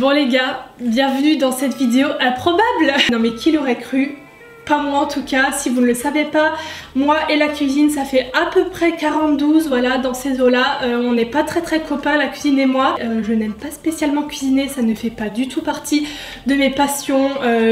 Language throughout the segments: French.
Bon les gars, bienvenue dans cette vidéo improbable. Non mais qui l'aurait cru? Pas moi en tout cas. Si vous ne le savez pas, moi et la cuisine ça fait à peu près 42, voilà, dans ces eaux là. On n'est pas très copains, la cuisine et moi. Je n'aime pas spécialement cuisiner, ça ne fait pas du tout partie de mes passions.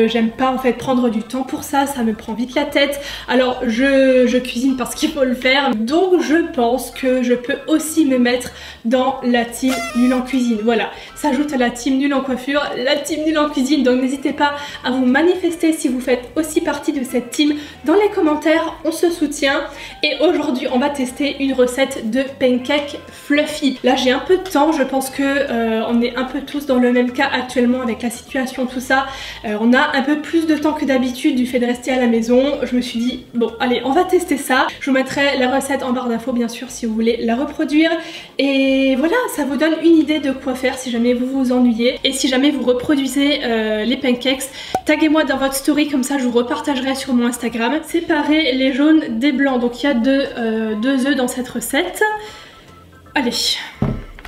J'aime pas en fait prendre du temps pour ça, ça me prend vite la tête. Alors je cuisine parce qu'il faut le faire, donc je pense que je peux aussi me mettre dans la team nulle en cuisine. Voilà, s'ajoute à la team nulle en coiffure, la team nulle en cuisine, donc n'hésitez pas à vous manifester si vous faites aussi partie de cette team dans les commentaires, on se soutient. Et aujourd'hui on va tester une recette de pancake fluffy. Là j'ai un peu de temps, je pense que on est un peu tous dans le même cas actuellement avec la situation, tout ça. On a un peu plus de temps que d'habitude du fait de rester à la maison. Je me suis dit bon allez, on va tester ça. Je vous mettrai la recette en barre d'infos bien sûr si vous voulez la reproduire. Et voilà, ça vous donne une idée de quoi faire si jamais vous vous ennuyez. Et si jamais vous reproduisez les pancakes, taguez-moi dans votre story, comme ça je vous repartagerai sur mon Instagram. Séparer les jaunes des blancs, donc il y a deux œufs dans cette recette. Allez,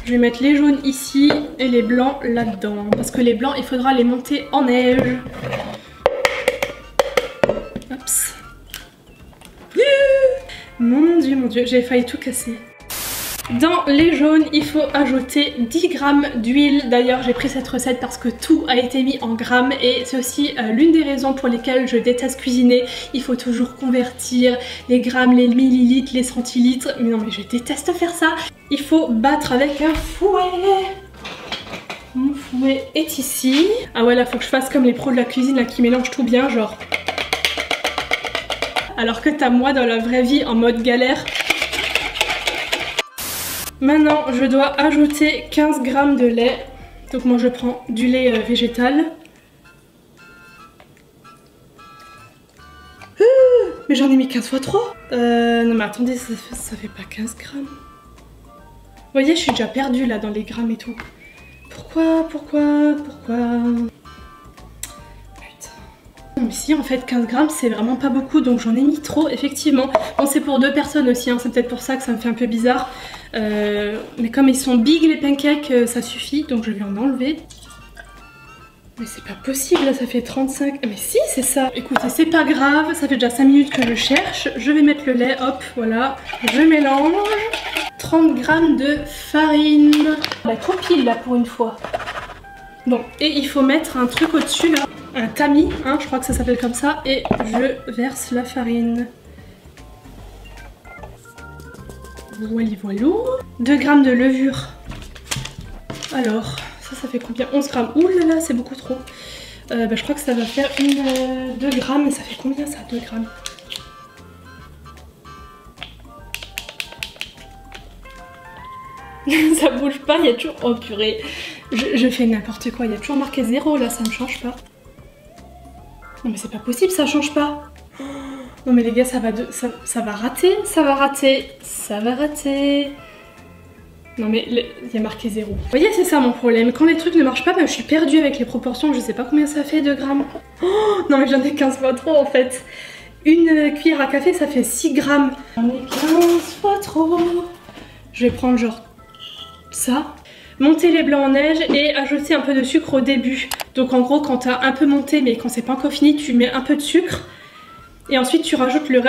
je vais mettre les jaunes ici et les blancs là-dedans, parce que les blancs il faudra les monter en neige. Oups. Mon dieu, j'ai failli tout casser. Dans les jaunes, il faut ajouter 10 g d'huile. D'ailleurs, j'ai pris cette recette parce que tout a été mis en grammes et c'est aussi l'une des raisons pour lesquelles je déteste cuisiner. Il faut toujours convertir les grammes, les millilitres, les centilitres. Mais non, mais je déteste faire ça. Il faut battre avec un fouet. Mon fouet est ici. Ah ouais, là, faut que je fasse comme les pros de la cuisine là, qui mélangent tout bien, genre. Alors que t'as moi dans la vraie vie en mode galère. Maintenant, je dois ajouter 15 g de lait. Donc moi je prends du lait végétal. Mais j'en ai mis 15 fois trop. Non mais attendez, ça fait pas 15 g. Vous voyez, je suis déjà perdue là dans les grammes et tout. Pourquoi Non mais si, en fait 15 g c'est vraiment pas beaucoup, donc j'en ai mis trop effectivement. Bon, c'est pour 2 personnes aussi, hein. C'est peut-être pour ça que ça me fait un peu bizarre. Mais comme ils sont big les pancakes, ça suffit, donc je vais en enlever. Mais c'est pas possible, là ça fait 35... Mais si, c'est ça. Écoutez, c'est pas grave, ça fait déjà 5 minutes que je cherche. Je vais mettre le lait, hop, voilà. Je mélange. 30 g de farine. Bah trop pile là pour une fois. Bon, et il faut mettre un truc au-dessus là. Un tamis, hein, je crois que ça s'appelle comme ça. Et je verse la farine. Voilà. 2 g de levure. Alors, ça fait combien? 11 g. Ouh là là, c'est beaucoup trop. Bah, je crois que ça va faire 2 g. Mais ça fait combien ça, 2 g? Ça bouge pas, il y a toujours... Oh purée, je fais n'importe quoi, il y a toujours marqué 0 là, ça ne change pas. Non mais c'est pas possible, ça change pas. Non mais les gars, ça va rater, ça va rater. Non mais il y a marqué 0. Vous voyez, c'est ça mon problème. Quand les trucs ne marchent pas, bah, je suis perdue avec les proportions. Je sais pas combien ça fait, 2 g. Oh, non mais j'en ai 15 fois trop en fait. Une cuillère à café, ça fait 6 g. J'en ai 15 fois trop. Je vais prendre genre ça. Monter les blancs en neige et ajouter un peu de sucre au début. Donc en gros, quand t'as un peu monté mais quand c'est pas encore fini, tu mets un peu de sucre. Et ensuite tu rajoutes le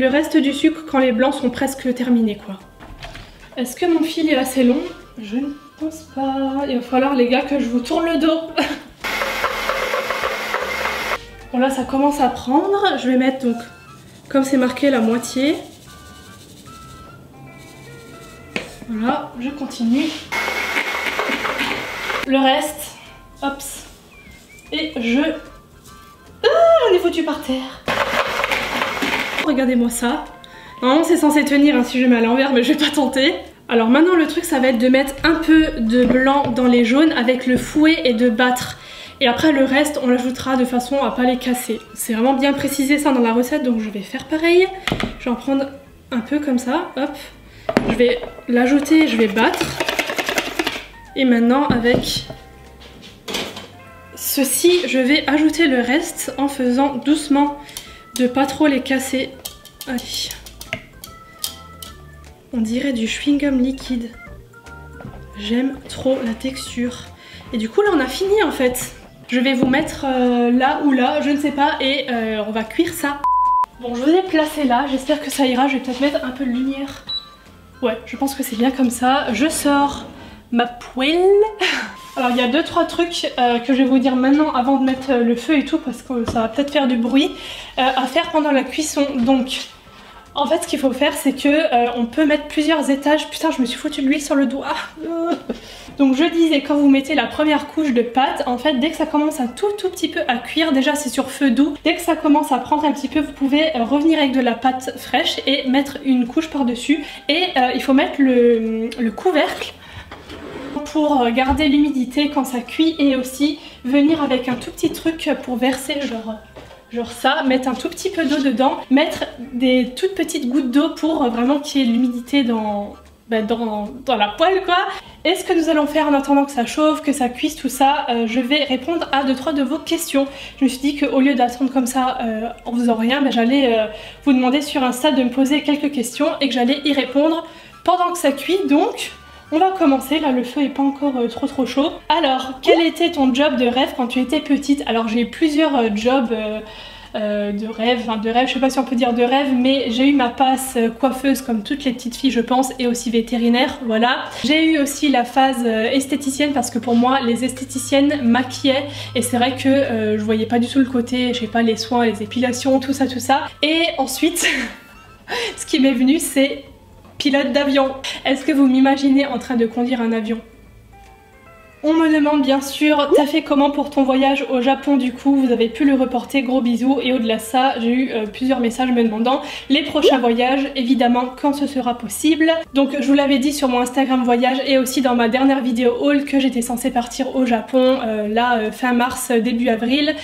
reste du sucre quand les blancs sont presque terminés quoi. Est-ce que mon fil est assez long? Je ne pense pas. Il va falloir les gars que je vous tourne le dos. Bon là ça commence à prendre. Je vais mettre donc, comme c'est marqué, la moitié. Voilà, je continue. Le reste, hop. Et je... Ah, j'en ai foutu par terre. Regardez-moi ça. Normalement c'est censé tenir hein, si je mets à l'envers, mais je vais pas tenter. Alors maintenant le truc ça va être de mettre un peu de blanc dans les jaunes avec le fouet et de battre. Et après le reste on l'ajoutera de façon à pas les casser. C'est vraiment bien précisé ça dans la recette, donc je vais faire pareil. Je vais en prendre un peu comme ça, hop. Je vais l'ajouter, je vais battre. Et maintenant avec ceci, je vais ajouter le reste en faisant doucement, de pas trop les casser. Allez. On dirait du chewing-gum liquide. J'aime trop la texture. Et du coup là on a fini en fait. Je vais vous mettre là ou là, je ne sais pas, et on va cuire ça. Bon, je vous ai placé là, j'espère que ça ira. Je vais peut-être mettre un peu de lumière. Ouais, je pense que c'est bien comme ça. Je sors ma poêle. Alors il y a 2-3 trucs que je vais vous dire maintenant avant de mettre le feu et tout, parce que ça va peut-être faire du bruit, à faire pendant la cuisson. Donc en fait ce qu'il faut faire c'est que on peut mettre plusieurs étages. Putain, je me suis foutu de l'huile sur le doigt. Donc je disais, quand vous mettez la première couche de pâte, en fait dès que ça commence un tout petit peu à cuire, déjà c'est sur feu doux, dès que ça commence à prendre un petit peu, vous pouvez revenir avec de la pâte fraîche et mettre une couche par dessus. Et il faut mettre le couvercle pour garder l'humidité quand ça cuit, et aussi venir avec un tout petit truc pour verser genre ça, mettre un tout petit peu d'eau dedans, mettre des toutes petites gouttes d'eau pour vraiment qu'il y ait l'humidité dans la poêle quoi. Et ce que nous allons faire en attendant que ça chauffe, que ça cuise tout ça, je vais répondre à 2-3 de vos questions. Je me suis dit qu'au lieu d'attendre comme ça en faisant rien, j'allais vous demander sur Insta de me poser quelques questions et que j'allais y répondre pendant que ça cuit. Donc on va commencer, là le feu est pas encore trop chaud. Alors, quel était ton job de rêve quand tu étais petite? Alors j'ai eu plusieurs jobs de rêve, je sais pas si on peut dire de rêve, mais j'ai eu ma passe coiffeuse comme toutes les petites filles je pense, et aussi vétérinaire, voilà. J'ai eu aussi la phase esthéticienne, parce que pour moi les esthéticiennes maquillaient, et c'est vrai que je voyais pas du tout le côté, je sais pas, les soins, les épilations, tout ça. Et ensuite, ce qui m'est venu c'est pilote d'avion. Est-ce que vous m'imaginez en train de conduire un avion? On me demande bien sûr, t'as fait comment pour ton voyage au Japon du coup? Vous avez pu le reporter, gros bisous. Et au-delà de ça, j'ai eu plusieurs messages me demandant les prochains voyages, évidemment quand ce sera possible. Donc je vous l'avais dit sur mon Instagram voyage et aussi dans ma dernière vidéo haul que j'étais censée partir au Japon fin mars, début avril.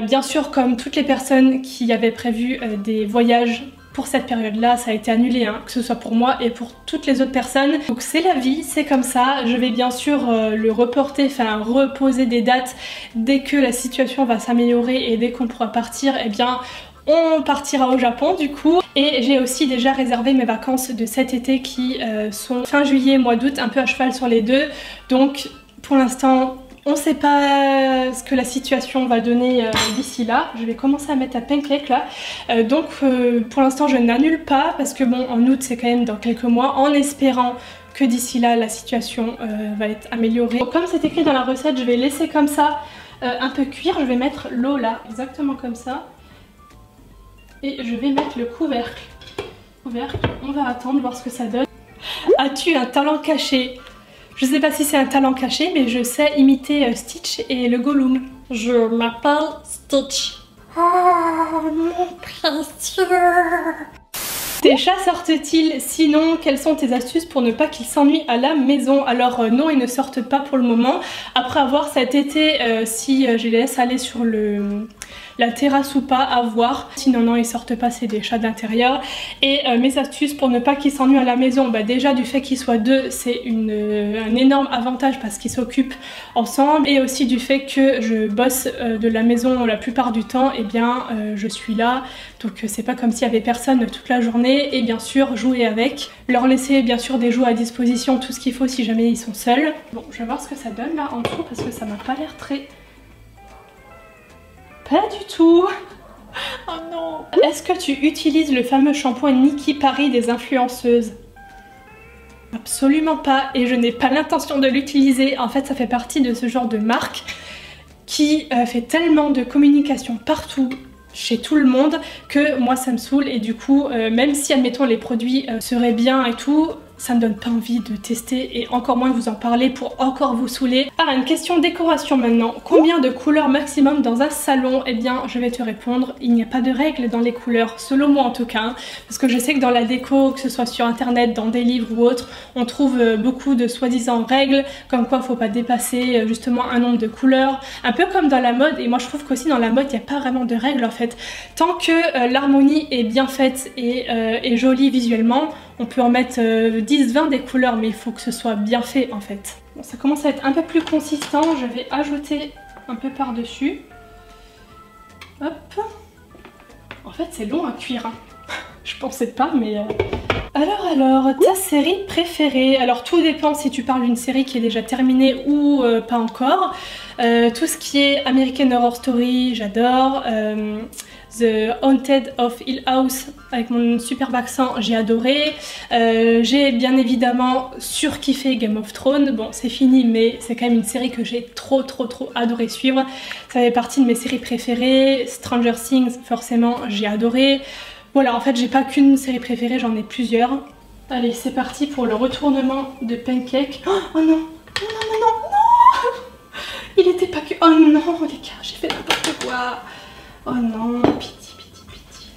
Bien sûr, comme toutes les personnes qui avaient prévu des voyages pour cette période-là, ça a été annulé, hein, que ce soit pour moi et pour toutes les autres personnes. Donc c'est la vie, c'est comme ça. Je vais bien sûr le reporter, enfin reposer des dates dès que la situation va s'améliorer et dès qu'on pourra partir, eh bien on partira au Japon du coup. Et j'ai aussi déjà réservé mes vacances de cet été qui sont fin juillet, mois d'août, un peu à cheval sur les deux. Donc pour l'instant, on sait pas ce que la situation va donner d'ici là. Je vais commencer à mettre à pancake là. Donc pour l'instant je n'annule pas, parce que bon, en août c'est quand même dans quelques mois, en espérant que d'ici là la situation va être améliorée. Donc, comme c'est écrit dans la recette, je vais laisser comme ça un peu cuire. Je vais mettre l'eau là, exactement comme ça. Et je vais mettre le couvercle. On va attendre, voir ce que ça donne. As-tu un talent caché? Je sais pas si c'est un talent caché, mais je sais imiter Stitch et le Gollum. Je m'appelle Stitch. Oh mon précieux. Tes chats sortent-ils? Sinon, quelles sont tes astuces pour ne pas qu'ils s'ennuient à la maison? Alors non, ils ne sortent pas pour le moment. Après avoir cet été, si je les laisse aller sur la terrasse ou pas, à voir. Sinon non, ils sortent pas, c'est des chats d'intérieur. Et mes astuces pour ne pas qu'ils s'ennuient à la maison, déjà du fait qu'ils soient deux, c'est un énorme avantage parce qu'ils s'occupent ensemble, et aussi du fait que je bosse de la maison la plupart du temps, et bien je suis là, donc c'est pas comme s'il y avait personne toute la journée. Et bien sûr jouer avec, leur laisser bien sûr des jouets à disposition, tout ce qu'il faut si jamais ils sont seuls. Bon, je vais voir ce que ça donne là en dessous, parce que ça m'a pas l'air très... Pas du tout. Oh non. Est-ce que tu utilises le fameux shampoing Nikki Paris des influenceuses? Absolument pas, et je n'ai pas l'intention de l'utiliser. En fait, ça fait partie de ce genre de marque qui fait tellement de communication partout, chez tout le monde, que moi ça me saoule. Et du coup, même si admettons les produits seraient bien et tout, ça me donne pas envie de tester, et encore moins de vous en parler pour encore vous saouler. Ah, une question décoration maintenant. Combien de couleurs maximum dans un salon? Eh bien, je vais te répondre, il n'y a pas de règle dans les couleurs, selon moi en tout cas, hein, parce que je sais que dans la déco, que ce soit sur internet, dans des livres ou autres, on trouve beaucoup de soi-disant règles, comme quoi faut pas dépasser justement un nombre de couleurs, un peu comme dans la mode. Et moi je trouve qu'aussi dans la mode, il n'y a pas vraiment de règles en fait. Tant que l'harmonie est bien faite et jolie visuellement, on peut en mettre 10-20 des couleurs, mais il faut que ce soit bien fait en fait. Bon, ça commence à être un peu plus consistant, je vais ajouter un peu par-dessus. Hop. En fait c'est long à cuire, hein. Je pensais pas, mais Alors, ta série préférée? Alors tout dépend si tu parles d'une série qui est déjà terminée ou pas encore. Tout ce qui est American Horror Story, j'adore. The Haunted of Hill House avec mon superbe accent, j'ai adoré. J'ai bien évidemment surkiffé Game of Thrones. Bon, c'est fini, mais c'est quand même une série que j'ai trop adoré suivre. Ça fait partie de mes séries préférées. Stranger Things, forcément, j'ai adoré. Voilà, en fait, j'ai pas qu'une série préférée, j'en ai plusieurs. Allez, c'est parti pour le retournement de Pancake. Oh non, non. Il était pas que... Oh non, les gars, j'ai fait n'importe quoi. Oh non, pitié.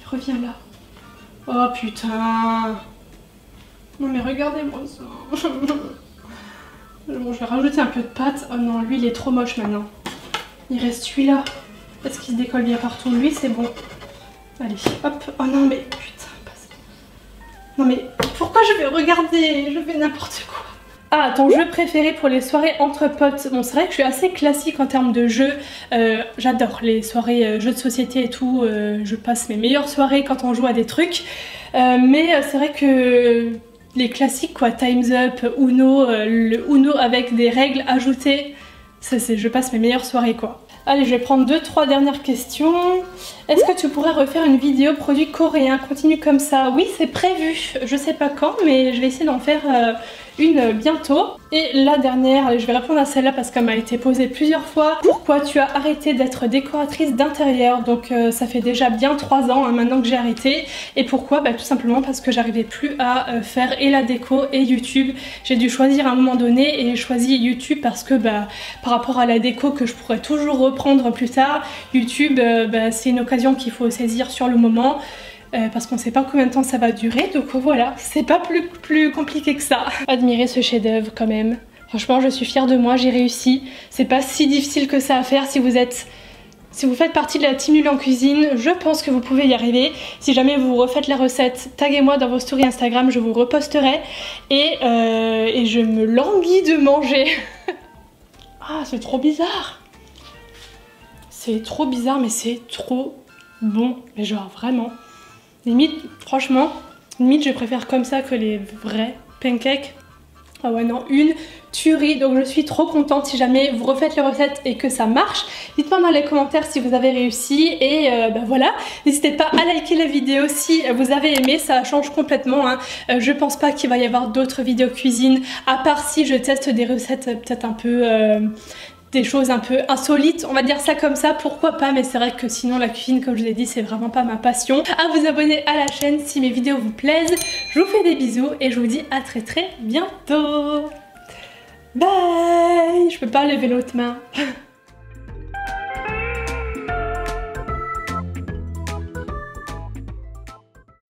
Reviens là. Oh putain. Non mais regardez-moi ça. Bon, je vais rajouter un peu de pâte. Oh non, lui il est trop moche maintenant. Il reste celui-là. Est-ce qu'il se décolle bien partout? Lui c'est bon. Allez, hop. Oh non mais putain, passe. Non mais pourquoi je vais regarder? Je fais n'importe quoi. Ah, ton jeu préféré pour les soirées entre potes? Bon, c'est vrai que je suis assez classique en termes de jeux. J'adore les soirées jeux de société et tout. Je passe mes meilleures soirées quand on joue à des trucs. Mais c'est vrai que les classiques quoi, Time's Up, Uno, le Uno avec des règles ajoutées, je passe mes meilleures soirées quoi. Allez, je vais prendre 2-3 dernières questions. Est-ce que tu pourrais refaire une vidéo produit coréen? Continue comme ça. Oui, c'est prévu. Je sais pas quand, mais je vais essayer d'en faire une bientôt. Et la dernière, allez, je vais répondre à celle-là parce qu'elle m'a été posée plusieurs fois. Pourquoi tu as arrêté d'être décoratrice d'intérieur? Donc ça fait déjà bien 3 ans hein, maintenant que j'ai arrêté. Et pourquoi? Bah, tout simplement parce que j'arrivais plus à faire et la déco et YouTube. J'ai dû choisir à un moment donné et j'ai choisi YouTube parce que bah, par rapport à la déco que je pourrais toujours reprendre plus tard, YouTube bah, c'est une occasion qu'il faut saisir sur le moment. Parce qu'on sait pas combien de temps ça va durer, donc voilà, c'est pas plus compliqué que ça. Admirez ce chef-d'œuvre quand même. Franchement, je suis fière de moi, j'ai réussi. C'est pas si difficile que ça à faire si vous faites partie de la team nulle en cuisine, je pense que vous pouvez y arriver. Si jamais vous refaites la recette, taguez-moi dans vos stories Instagram, je vous reposterai. Et je me languis de manger. Ah, c'est trop bizarre. C'est trop bizarre, mais c'est trop bon. Mais genre, vraiment. Limite, franchement, limite je préfère comme ça que les vrais pancakes. Ah ouais non, une tuerie, donc je suis trop contente. Si jamais vous refaites les recettes et que ça marche, dites-moi dans les commentaires si vous avez réussi. Et bah voilà, n'hésitez pas à liker la vidéo si vous avez aimé, ça change complètement hein. Je pense pas qu'il va y avoir d'autres vidéos cuisine, à part si je teste des recettes peut-être un peu... des choses un peu insolites, on va dire ça comme ça, pourquoi pas, mais c'est vrai que sinon la cuisine, comme je l'ai dit, c'est vraiment pas ma passion. À vous abonner à la chaîne si mes vidéos vous plaisent. Je vous fais des bisous et je vous dis à très bientôt. Bye. Je peux pas lever l'autre main.